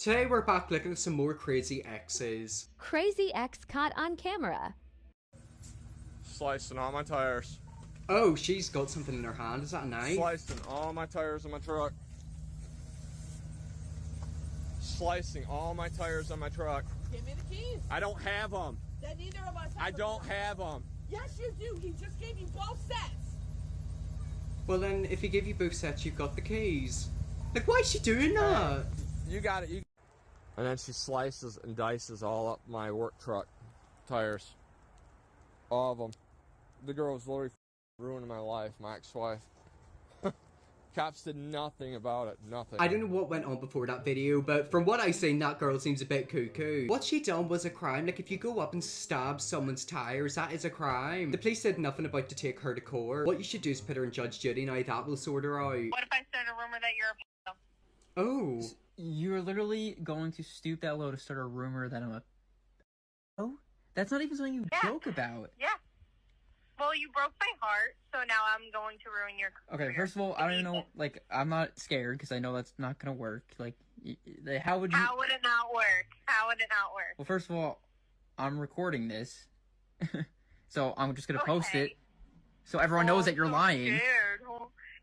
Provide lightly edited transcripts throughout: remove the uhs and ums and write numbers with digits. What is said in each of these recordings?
Today we're back looking at some more crazy exes. Crazy ex caught on camera. Slicing all my tires. Oh, she's got something in her hand. Is that a knife? Slicing all my tires on my truck. Slicing all my tires on my truck. Give me the keys. I don't have them. Then neither of us have I them. don't have them. Yes, you do. He just gave you both sets. Well then, if he gave you both sets, you've got the keys. Like, why is she doing that? You got it. And then she slices and dices all up my work truck tires. All of them. The girl was literally ruining my life, my ex-wife. Cops did nothing about it, nothing. I don't know what went on before that video, but from what I seen, that girl seems a bit cuckoo. What she done was a crime. Like, if you go up and stab someone's tires, that is a crime. The police said nothing about to take her to court. What you should do is put her in Judge Judy. Now that will sort her out. What if I start a rumor that you're a Oh. You're literally going to stoop that low to start a rumor that I'm a... Oh? That's not even something you joke about. Yeah. Well, you broke my heart, so now I'm going to ruin your career. Okay, first of all, I don't even know, like, I'm not scared, because I know that's not gonna work. Like, how would you... How would it not work? How would it not work? Well, first of all, I'm recording this, so I'm just gonna post it, so everyone knows that you're lying. Scared.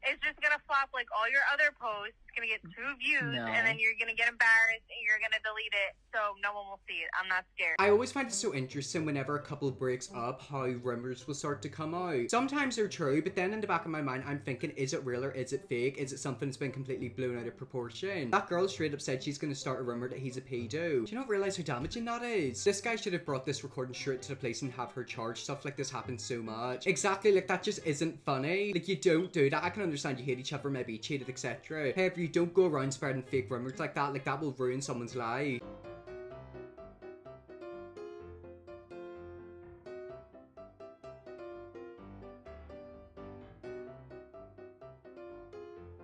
It's just gonna flop like all your other posts. It's gonna get 2 views, No. and then you're gonna get embarrassed, and you're gonna delete it, so no one will see it. I'm not scared. I always find it so interesting whenever a couple breaks up how rumors will start to come out. Sometimes they're true, but then in the back of my mind I'm thinking, is it real or is it fake? Is it something that's been completely blown out of proportion? That girl straight up said she's going to start a rumor that he's a pedo. Do you not realize how damaging that is? This guy should have brought this recording straight to the police and have her charged. Stuff like this happens so much. Exactly, like that just isn't funny. Like, you don't do that. I can understand you hate each other, maybe cheated, etc. However, you don't go around spreading fake rumors like that. Like, that will ruin someone's life.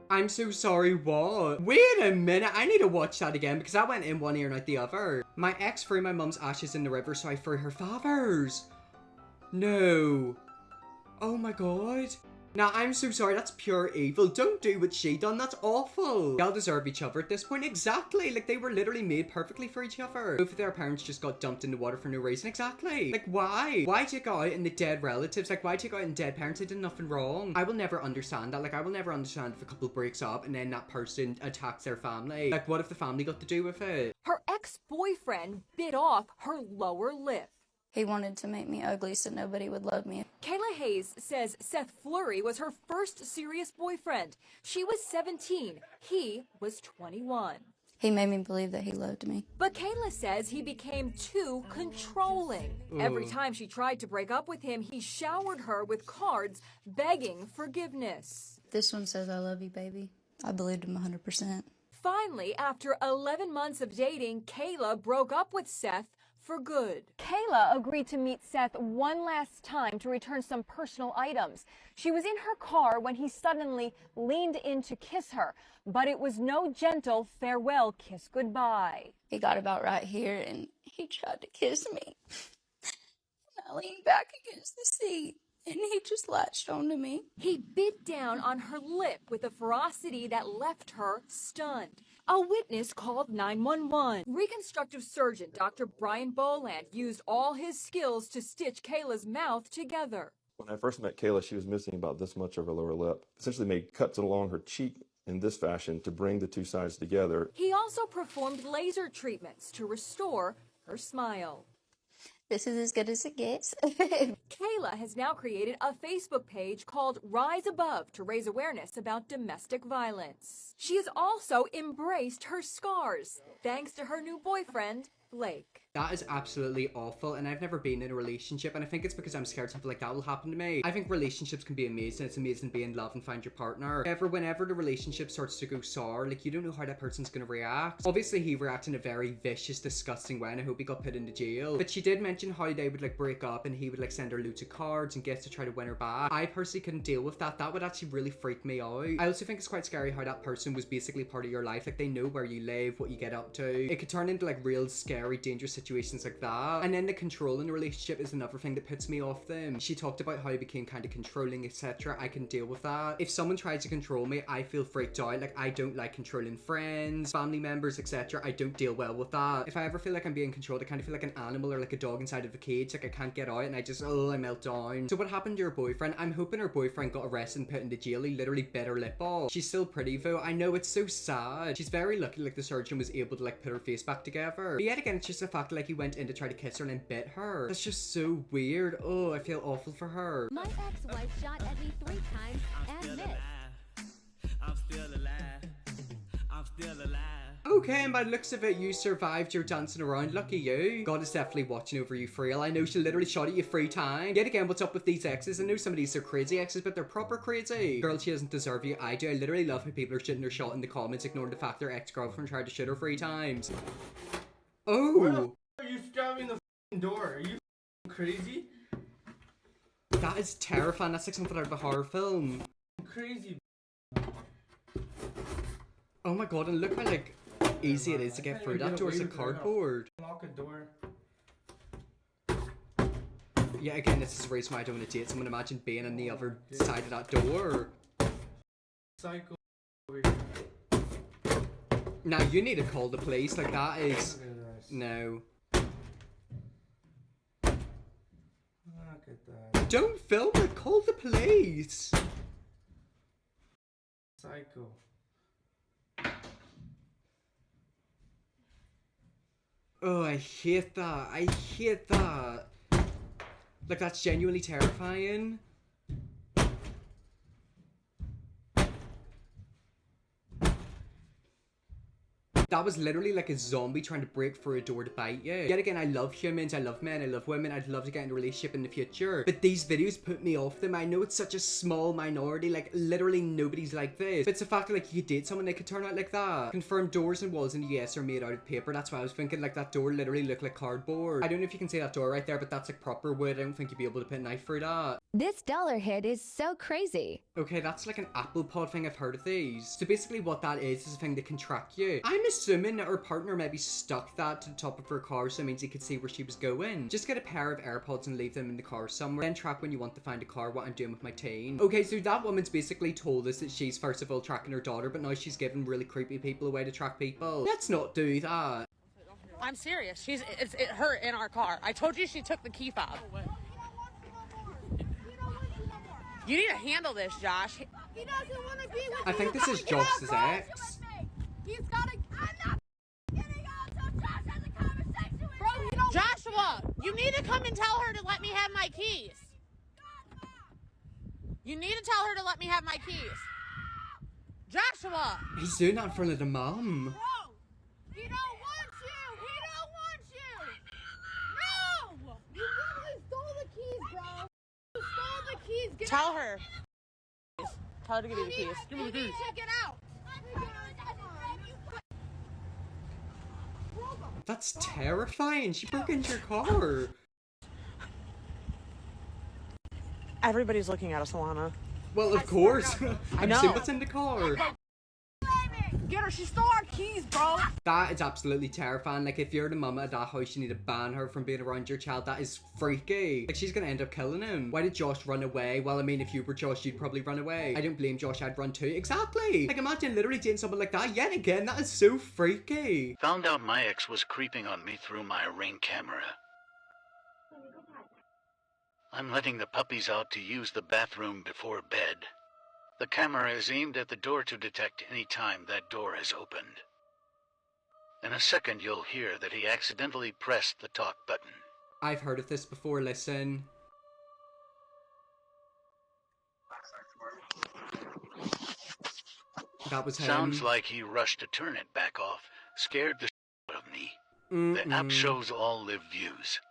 I'm so sorry, what? Wait a minute, I need to watch that again because I went in one ear and out the other. My ex threw my mum's ashes in the river, so I threw her father's. No. Oh my god. Now, I'm so sorry, that's pure evil. Don't do what she done, that's awful. Y'all deserve each other at this point, exactly. Like, they were literally made perfectly for each other. Both of their parents just got dumped in the water for no reason, exactly. Like, why? Why take out in the dead relatives? Like, why take out in dead parents? They did nothing wrong. I will never understand that. Like, I will never understand if a couple breaks up and then that person attacks their family. Like, what if the family got to do with it? Her ex-boyfriend bit off her lower lip. He wanted to make me ugly so nobody would love me. Kayla Hayes says Seth Fleury was her first serious boyfriend. She was 17. He was 21. He made me believe that he loved me. But Kayla says he became too controlling. Every time she tried to break up with him, he showered her with cards begging forgiveness. This one says, I love you, baby. I believed him 100%. Finally, after 11 months of dating, Kayla broke up with Seth for good. Kayla agreed to meet Seth one last time to return some personal items. She was in her car when he suddenly leaned in to kiss her, but it was no gentle farewell kiss goodbye. He got about right here and he tried to kiss me. And I leaned back against the seat and he just latched onto me. He bit down on her lip with a ferocity that left her stunned. A witness called 911. Reconstructive surgeon Dr. Brian Boland used all his skills to stitch Kayla's mouth together. When I first met Kayla, she was missing about this much of her lower lip. Essentially made cuts along her cheek in this fashion to bring the two sides together. He also performed laser treatments to restore her smile. This is as good as it gets. Kayla has now created a Facebook page called Rise Above to raise awareness about domestic violence. She has also embraced her scars, thanks to her new boyfriend, Blake. That is absolutely awful, and I've never been in a relationship, and I think it's because I'm scared something like that will happen to me. I think relationships can be amazing. It's amazing to be in love and find your partner. However, whenever the relationship starts to go sour, like, you don't know how that person's gonna react. Obviously, he reacted in a very vicious, disgusting way, and I hope he got put into jail. But she did mention how they would, like, break up, and he would, like, send her loads of cards and gifts to try to win her back. I personally couldn't deal with that. That would actually really freak me out. I also think it's quite scary how that person was basically part of your life. Like, they know where you live, what you get up to. It could turn into, like, real scary very dangerous situations like that. And then the control in the relationship is another thing that puts me off them. She talked about how he became kind of controlling, etc. I can deal with that. If someone tries to control me, I feel freaked out. Like, I don't like controlling friends, family members, etc. I don't deal well with that. If I ever feel like I'm being controlled, I kind of feel like an animal or like a dog inside of a cage. Like, I can't get out and I just, I melt down. So what happened to your boyfriend? I'm hoping her boyfriend got arrested and put into jail. He literally bit her lip off. She's still pretty though. I know, it's so sad. She's very lucky like the surgeon was able to like put her face back together. But yet again, it's just the fact that like he went in to try to kiss her and then bit her. That's just so weird. Oh, I feel awful for her. My ex-wife shot at me 3 times and missed. I'm still alive. I'm still alive. Okay, and by the looks of it, you survived your dancing around. Lucky you. God is definitely watching over you, Frail. I know she literally shot at you 3 times. Yet again, what's up with these exes? I know some of these are crazy exes, but they're proper crazy. Girl, she doesn't deserve you. I do. I literally love how people are shooting their shot in the comments, ignoring the fact their ex-girlfriend tried to shoot her 3 times. Oh! Where the f are you slamming the f door? Are you crazy? That is terrifying. That's like something out of a horror film. Crazy. Oh my god, and look how like easy it is to get through that door. It's like cardboard. Lock a door. Yeah, again, this is the reason why I don't want to date someone. Imagine being on the other side of that door. Psycho. Now you need to call the police. Like that is no. Look at that. Don't film it. Call the police. Psycho. Oh, I hate that. I hate that. Like, that's genuinely terrifying. That was literally like a zombie trying to break through a door to bite you. Yet again, I love humans, I love men, I love women, I'd love to get in a relationship in the future. But these videos put me off them. I know it's such a small minority, like literally nobody's like this. But it's the fact that like you could date someone, they could turn out like that. Confirmed doors and walls in the US are made out of paper. That's why I was thinking like that door literally looked like cardboard. I don't know if you can see that door right there, but that's like proper wood. I don't think you'd be able to put a knife through that. This dollar hit is so crazy. Okay, that's like an apple pod thing. I've heard of these. So basically what that is a thing that can track you. I'm assuming that her partner maybe stuck that to the top of her car so it means he could see where she was going. Just get a pair of AirPods and leave them in the car somewhere. Then track when you want to find a car, what I'm doing with my teen. Okay, so that woman's basically told us that she's first of all tracking her daughter, but now she's giving really creepy people a way to track people. Let's not do that. I'm serious. It's her in our car. I told you she took the key fob. You need to handle this, Josh. He doesn't want to be with I think this is Josh's ex. He's got to... I'm not getting out until Josh has a conversation with Bro, me. Joshua, you need to come and tell her to let me have my keys. You need to tell her to let me have my keys. Joshua! He's doing that in front of the mom. Bro, he don't want you. He don't want you. No! You literally stole the keys, bro. You stole the keys. Get Tell out. her. Tell her to give me the keys. Give me the keys. Get out. That's terrifying. She broke into your car. Everybody's looking at us, Alana. Well, of course. I I've know. seen what's in the car. Get her. She stole our keys, bro. That is absolutely terrifying. Like, if you're the mama at that house, you need to ban her from being around your child. That is freaky. Like, she's gonna end up killing him. Why did Josh run away? Well, I mean, if you were Josh, you'd probably run away. I don't blame Josh. I'd run too. Exactly. Like, imagine literally dating someone like that. Yet again, that is so freaky. Found out my ex was creeping on me through my Ring camera. I'm letting the puppies out to use the bathroom before bed. The camera is aimed at the door to detect any time that door is opened. In a second, you'll hear that he accidentally pressed the talk button. I've heard of this before. Listen. That was him. Sounds like he rushed to turn it back off, scared the shit out of me. The app shows all live views.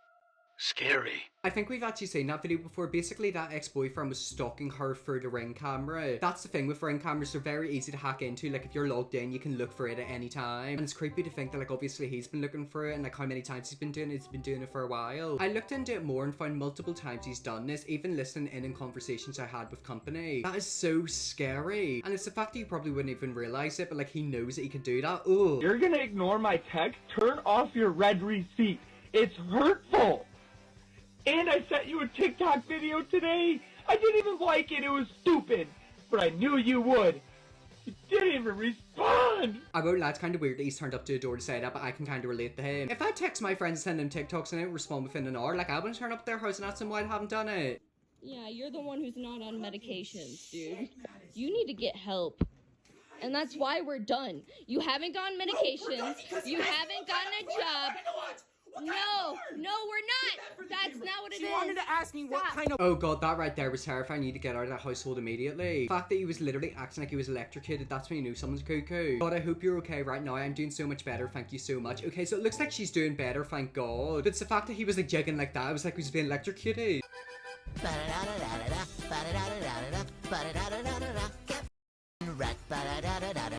Scary. I think we've actually seen that video before. Basically, that ex-boyfriend was stalking her through the Ring camera. That's the thing with Ring cameras, they're very easy to hack into. Like, if you're logged in, you can look for it at any time. And it's creepy to think that, like, obviously he's been looking for it, and like how many times he's been doing it for a while. I looked into it more and found multiple times he's done this, even listening in conversations I had with company. That is so scary. And it's the fact that you probably wouldn't even realize it, but like he knows that he could do that. Ugh. You're gonna ignore my text? Turn off your red receipt. It's hurtful. And I sent you a TikTok video today. I didn't even like it. It was stupid. But I knew you would. You didn't even respond. I won't lie, it's kind of weird that he's turned up to the door to say that, but I can kind of relate to him. If I text my friends and send them TikToks and they don't respond within an hour, like I wouldn't turn up at their house and ask them why I haven't done it. Yeah, you're the one who's not on medications, dude. You need to get help. And that's why we're done. You haven't gotten medications. You haven't gotten a job. No, we're not. That's not what it is. She wanted to ask me what kind of— Oh god, that right there was terrifying. You need to get out of that household immediately. The fact that he was literally acting like he was electrocuted, that's when you knew someone's cuckoo. God, I hope you're okay right now. I'm doing so much better, thank you so much. Okay, so it looks like she's doing better, thank god. But it's the fact that he was like jigging like that. It was like he was being electrocuted.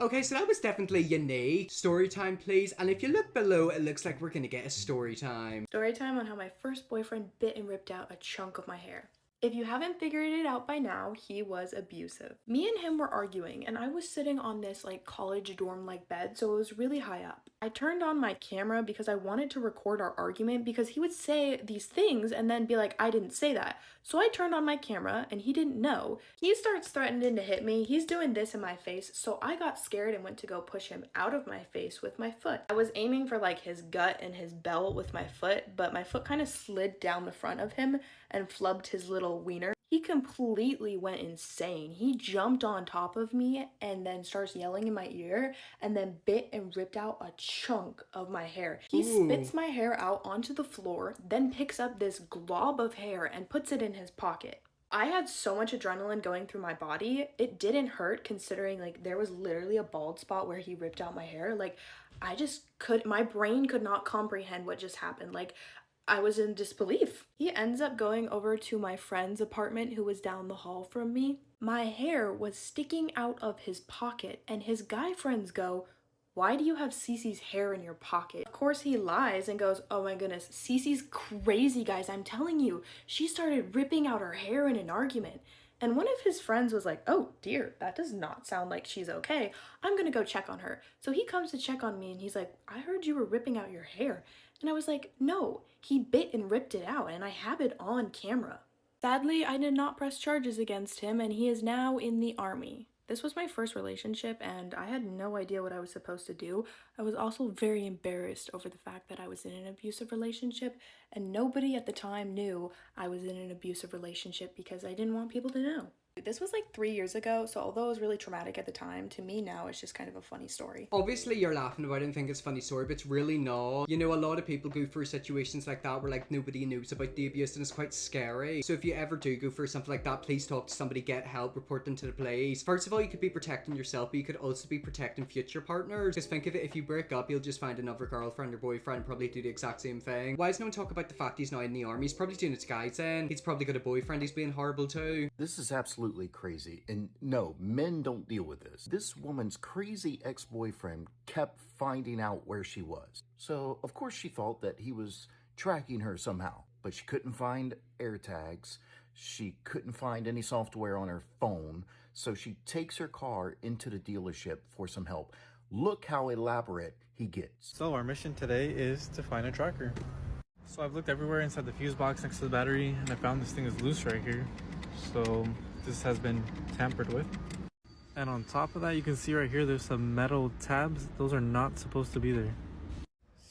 Okay, so that was definitely unique. Story time, please. And if you look below, it looks like we're gonna get a story time. Story time on how my first boyfriend bit and ripped out a chunk of my hair. If you haven't figured it out by now, he was abusive. Me and him were arguing, and I was sitting on this like college dorm-like bed, so it was really high up. I turned on my camera because I wanted to record our argument because he would say these things and then be like, I didn't say that. So I turned on my camera and he didn't know. He starts threatening to hit me. He's doing this in my face, so I got scared and went to go push him out of my face with my foot. I was aiming for like his gut and his belt with my foot, but my foot kind of slid down the front of him and flubbed his little wiener. He completely went insane. He jumped on top of me and then starts yelling in my ear and then bit and ripped out a chunk of my hair. He spits my hair out onto the floor, then picks up this glob of hair and puts it in his pocket. I had so much adrenaline going through my body. It didn't hurt considering like there was literally a bald spot where he ripped out my hair. Like my brain could not comprehend what just happened. Like I was in disbelief. He ends up going over to my friend's apartment who was down the hall from me. My hair was sticking out of his pocket and his guy friends go, why do you have Cece's hair in your pocket? Of course he lies and goes, oh my goodness, Cece's crazy, guys, I'm telling you. She started ripping out her hair in an argument. And one of his friends was like, oh dear, that does not sound like she's okay. I'm gonna go check on her. So he comes to check on me and he's like, I heard you were ripping out your hair. And I was like, no, he bit and ripped it out and I have it on camera. Sadly, I did not press charges against him and he is now in the army. This was my first relationship and I had no idea what I was supposed to do. I was also very embarrassed over the fact that I was in an abusive relationship and nobody at the time knew I was in an abusive relationship because I didn't want people to know. This was like 3 years ago, so although it was really traumatic at the time, to me now it's just kind of a funny story. Obviously you're laughing about it and think it's a funny story, but it's really not. You know, a lot of people go through situations like that where like nobody knows about the abuse and it's quite scary. So if you ever do go through something like that, please talk to somebody, get help, report them to the police. First of all, you could be protecting yourself, but you could also be protecting future partners. Just think of it, if you break up, you'll just find another girlfriend or boyfriend and probably do the exact same thing. Why does no one talk about the fact he's now in the army? He's probably doing it to guys in. He's probably got a boyfriend he's being horrible to. This is absolutely crazy. And no, men don't deal with this. This woman's crazy ex-boyfriend kept finding out where she was. So, of course, she thought that he was tracking her somehow. But she couldn't find AirTags. She couldn't find any software on her phone. So she takes her car into the dealership for some help. Look how elaborate he gets. So our mission today is to find a tracker. So I've looked everywhere inside the fuse box next to the battery, and I found this thing is loose right here. So this has been tampered with. And on top of that, you can see right here, there's some metal tabs. Those are not supposed to be there.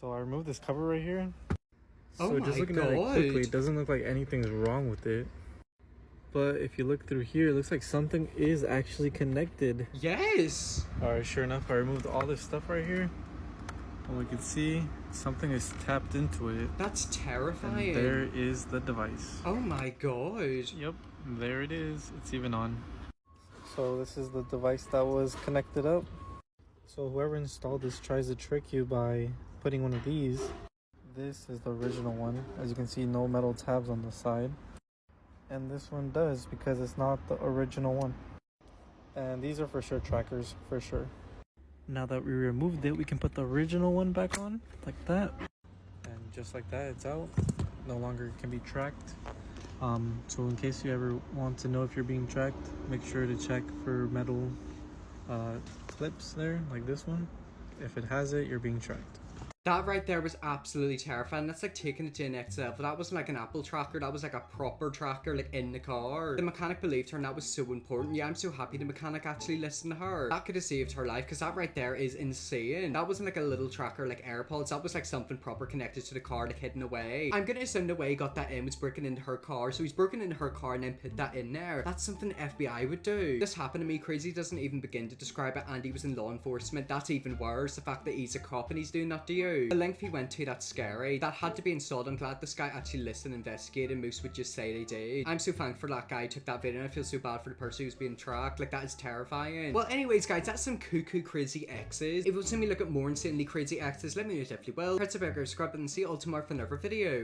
So I removed this cover right here. So just looking at it quickly, it doesn't look like anything's wrong with it. But if you look through here, it looks like something is actually connected. Yes! Alright, sure enough, I removed all this stuff right here. And we can see something is tapped into it. That's terrifying. And there is the device. Oh my god. Yep, there it is. It's even on. So this is the device that was connected up. So whoever installed this tries to trick you by putting one of these This is the original one. As you can see, no metal tabs on the side. And this one does, because it's not the original one. And these are for sure trackers, for sure. Now that we removed it, we can put the original one back on, like that. And just like that, it's out. No longer can be tracked. So in case you ever want to know if you're being tracked, make sure to check for metal clips there, like this one. If it has it, you're being tracked. That right there was absolutely terrifying. That's like taking it to the next level. That wasn't like an Apple tracker, that was like a proper tracker, like in the car. The mechanic believed her, and that was so important. Yeah, I'm so happy the mechanic actually listened to her. That could have saved her life, because that right there is insane. That wasn't like a little tracker like AirPods, that was like something proper connected to the car, like hidden away. I'm gonna assume the way he got that in was breaking into her car, so he's broken into her car and then put that in there. That's something the FBI would do. This happened to me. Crazy doesn't even begin to describe it, and he was in law enforcement. That's even worse, the fact that he's a cop and he's doing that to you. The length he went to, that's scary. That had to be installed. I'm glad this guy actually listened and investigated. Most would just say they did. I'm so thankful that guy took that video, and I feel so bad for the person who's being tracked. Like, that is terrifying. Well, anyways, guys, that's some cuckoo crazy exes. If you want to see me look at more insanely crazy exes, let me know if you will. Press the bell, subscribe, and see you all tomorrow for another video.